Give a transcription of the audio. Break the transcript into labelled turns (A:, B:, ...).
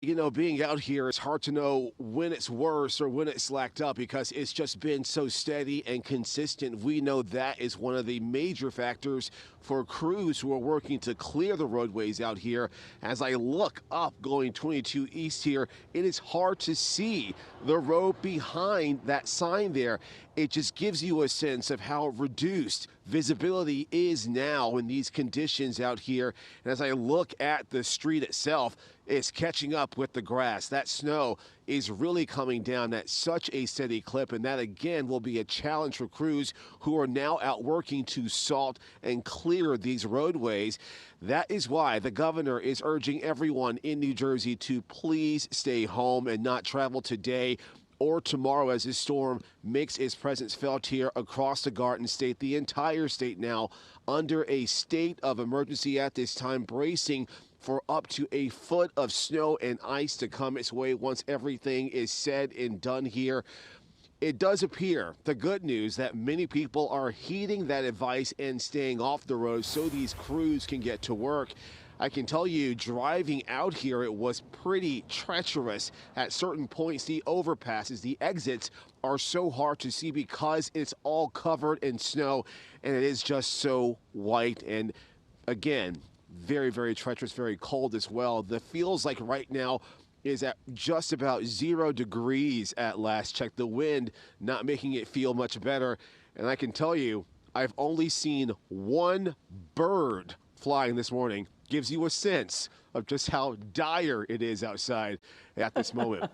A: Being out here, it's hard to know when it's worse or when it's slacked up because it's just been so steady and consistent. We know that is one of the major factors for crews who are working to clear the roadways out here. As I look up going 22 east here, it is hard to see the road behind that sign there. It just gives you a sense of how reduced visibility is now in these conditions out here. And as I look at the street itself, it's catching up with the grass. That snow is really coming down at such a steady clip, and that again will be a challenge for crews who are now out working to salt and clear these roadways. That is why the governor is urging everyone in New Jersey to please stay home and not travel today or tomorrow as this storm makes its presence felt here across the Garden State. The entire state now under a state of emergency at this time, bracing for up to a foot of snow and ice to come its way once everything is said and done here. It does appear, the good news, that many people are heeding that advice and staying off the road so these crews can get to work. I can tell you, driving out here, it was pretty treacherous at certain points. The overpasses, the exits are so hard to see because it's all covered in snow and it is just so white. And again, very, very treacherous, very cold as well. The feels like right now is at just about 0 degrees at last check. The wind not making it feel much better. And I can tell you, I've only seen one bird flying this morning. Gives you a sense of just how dire it is outside at this moment.